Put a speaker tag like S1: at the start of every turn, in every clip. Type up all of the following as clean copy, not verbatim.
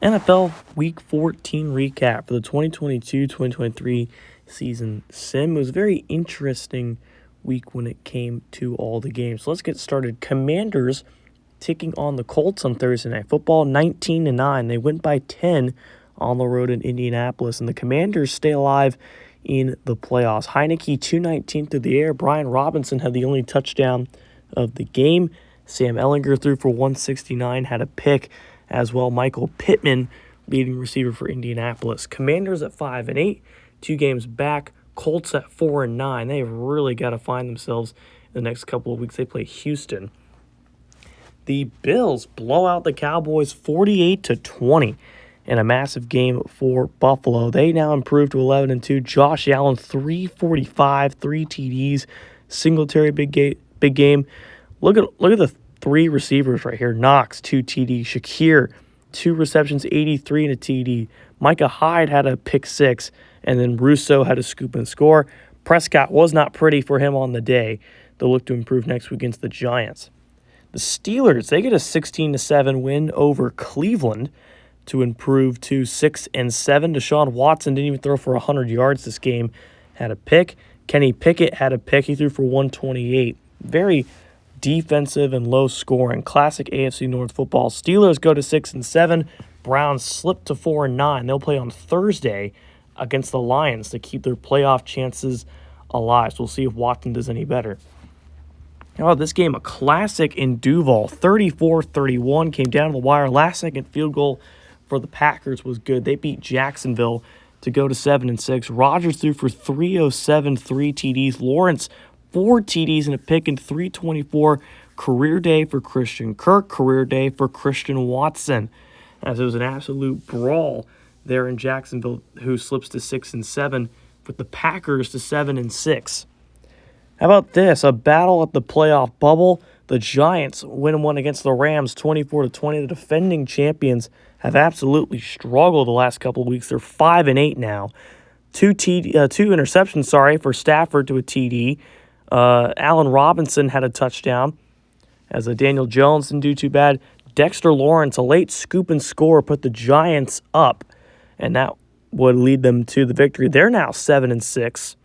S1: NFL Week 14 recap for the 2022-2023 season sim. It was a very interesting week when it came to all the games. So let's get started. Commanders taking on the Colts on Thursday Night Football, 19-9. They went by 10 on the road in Indianapolis, and the Commanders stay alive in the playoffs. Heineke 219 through the air. Brian Robinson had the only touchdown of the game. Sam Ehlinger threw for 169, had a pick as well. Michael Pittman, leading receiver for Indianapolis. Commanders at 5-8, 2 games back. Colts at 4-9. They've really got to find themselves in the next couple of weeks. They play Houston. The Bills blow out the Cowboys 48-20 in a massive game for Buffalo. They now improve to 11-2. Josh Allen 345, 3 TDs. Singletary big game. Look at the 3 receivers right here. Knox 2 TD. Shakir 2 receptions, 83 and a TD. Micah Hyde had a pick 6, and then Russo had a scoop and score. Prescott was not pretty for him on the day. They'll look to improve next week against the Giants. The Steelers, they get a 16-7 win over Cleveland to improve to 6-7. Deshaun Watson didn't even throw for 100 yards this game. Had a pick. Kenny Pickett had a pick. He threw for 128. Very defensive and low scoring. Classic AFC North football. Steelers go to 6-7. Browns slip to 4-9. They'll play on Thursday against the Lions to keep their playoff chances alive. So we'll see if Watson does any better. How about this game? A classic in Duval. 34-31. Came down to the wire. Last second field goal for the Packers was good. They beat Jacksonville to go to 7-6. Rodgers threw for 307, 3 TDs. Lawrence 4 TDs and a pick in 324. Career day for Christian Kirk. Career day for Christian Watson. As it was an absolute brawl there in Jacksonville, who slips to 6-7 with the Packers to 7-6. How about this? A battle at the playoff bubble. The Giants win one against the Rams 24-20. The defending champions have absolutely struggled the last couple of weeks. They're 5-8 now. 2 interceptions, for Stafford to a TD. Allen Robinson had a touchdown, as Daniel Jones didn't do too bad. Dexter Lawrence, a late scoop and score, put the Giants up, and that would lead them to the victory. They're now 7-6.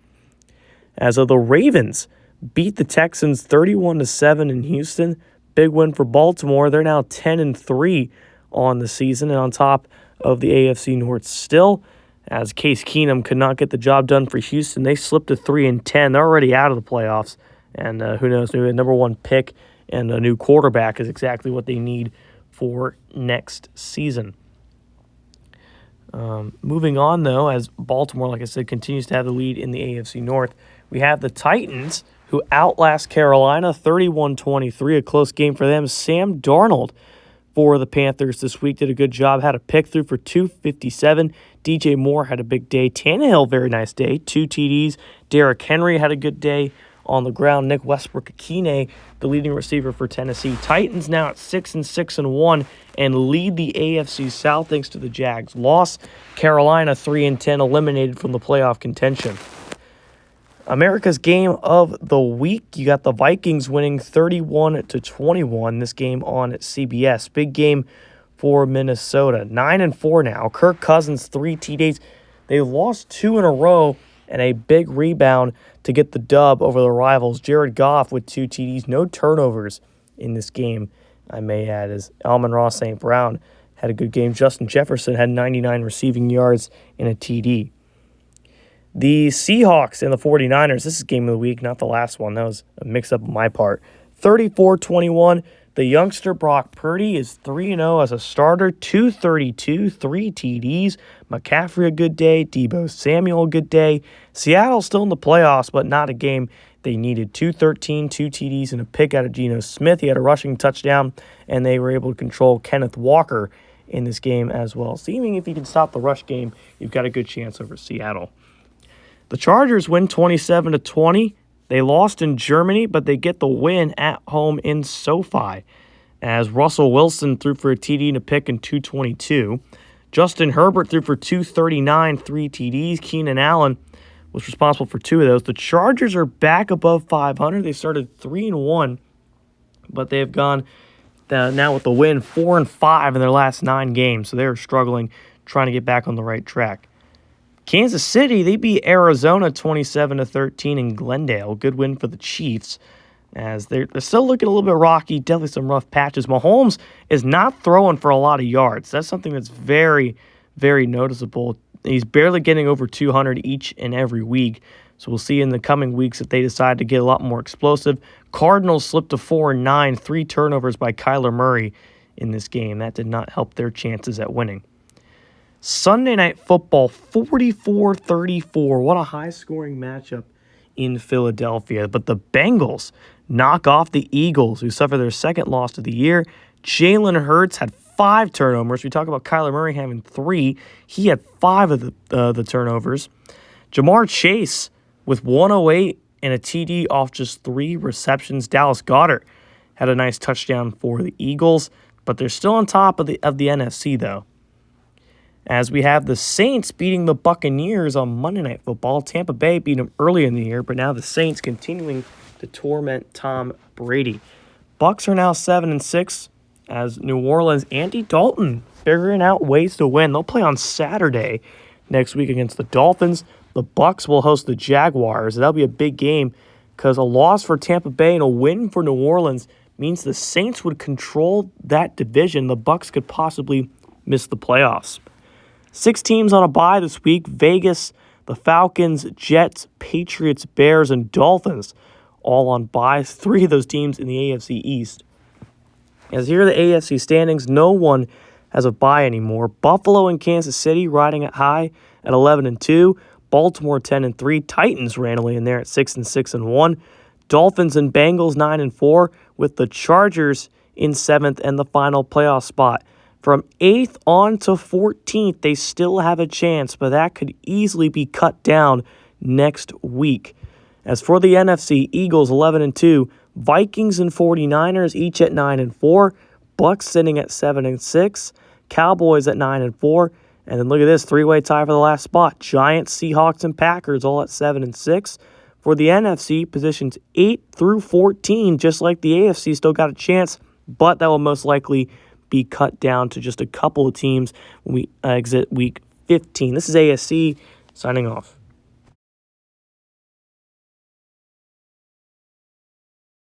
S1: As the Ravens beat the Texans 31-7 in Houston. Big win for Baltimore. They're now 10-3 on the season and on top of the AFC North still. As Case Keenum could not get the job done for Houston, they slipped to 3-10. They're already out of the playoffs. And who knows, maybe a number 1 pick and a new quarterback is exactly what they need for next season. Moving on, though, as Baltimore, like I said, continues to have the lead in the AFC North, we have the Titans, who outlast Carolina 31-23, a close game for them. Sam Darnold for the Panthers this week did a good job, had a pick through for 257. DJ Moore had a big day. Tannehill, very nice day, 2 TDs. Derrick Henry had a good day on the ground. Nick Westbrook-Akine, the leading receiver for Tennessee. Titans now at 6-6-1 and lead the AFC South thanks to the Jags' loss. Carolina 3-10, eliminated from the playoff contention. America's game of the week, you got the Vikings winning 31-21. This game on CBS. Big game for Minnesota. 9-4 now. Kirk Cousins 3 TDs. They lost 2 in a row and a big rebound to get the dub over the rivals. Jared Goff with 2 TDs. No turnovers in this game, I may add, as Amon-Ra St. Brown had a good game. Justin Jefferson had 99 receiving yards and a TD. The Seahawks and the 49ers, this is game of the week, not the last one. That was a mix-up on my part. 34-21. The youngster Brock Purdy is 3-0 as a starter, 232, 3 TDs. McCaffrey a good day, Deebo Samuel a good day. Seattle still in the playoffs, but not a game they needed. 213, 2 TDs, and a pick out of Geno Smith. He had a rushing touchdown, and they were able to control Kenneth Walker in this game as well. Seeming if you can stop the rush game, you've got a good chance over Seattle. The Chargers win 27-20. They lost in Germany, but they get the win at home in SoFi, as Russell Wilson threw for a TD and a pick in 222. Justin Herbert threw for 239, 3 TDs. Keenan Allen was responsible for 2 of those. The Chargers are back above 500. They started 3-1, but they have gone now with the win, 4-5 in their last 9 games, so they're struggling, trying to get back on the right track. Kansas City, they beat Arizona 27-13 in Glendale. Good win for the Chiefs, as they're still looking a little bit rocky, definitely some rough patches. Mahomes is not throwing for a lot of yards. That's something that's very, very noticeable. He's barely getting over 200 each and every week. So we'll see in the coming weeks if they decide to get a lot more explosive. Cardinals slipped to 4-9, 3 turnovers by Kyler Murray in this game. That did not help their chances at winning. Sunday Night Football, 44-34. What a high-scoring matchup in Philadelphia. But the Bengals knock off the Eagles, who suffer their second loss of the year. Jalen Hurts had 5 turnovers. We talk about Kyler Murray having 3. He had 5 of the turnovers. Jamar Chase with 108 and a TD off just 3 receptions. Dallas Goedert had a nice touchdown for the Eagles, but they're still on top of the NFC, though. As we have the Saints beating the Buccaneers on Monday Night Football. Tampa Bay beat them early in the year, but now the Saints continuing to torment Tom Brady. Bucs are now 7-6 as New Orleans, Andy Dalton figuring out ways to win. They'll play on Saturday next week against the Dolphins. The Bucs will host the Jaguars. That'll be a big game because a loss for Tampa Bay and a win for New Orleans means the Saints would control that division. The Bucs could possibly miss the playoffs. 6 teams on a bye this week. Vegas, the Falcons, Jets, Patriots, Bears, and Dolphins all on bye. 3 of those teams in the AFC East. As here are the AFC standings, no one has a bye anymore. Buffalo and Kansas City riding at high at 11-2. Baltimore 10-3. Titans randomly in there at 6-1. Dolphins and Bengals 9-4, with the Chargers in 7th and the final playoff spot. From 8th on to 14th, they still have a chance, but that could easily be cut down next week. As for the NFC, Eagles 11-2, Vikings and 49ers each at 9-4, Bucs sitting at 7-6, Cowboys at 9-4, and then look at this, 3-way tie for the last spot. Giants, Seahawks, and Packers all at 7-6. For the NFC, positions 8 through 14, just like the AFC, still got a chance, but that will most likely be cut down to just a couple of teams when we exit Week 15. This is ASC, signing off.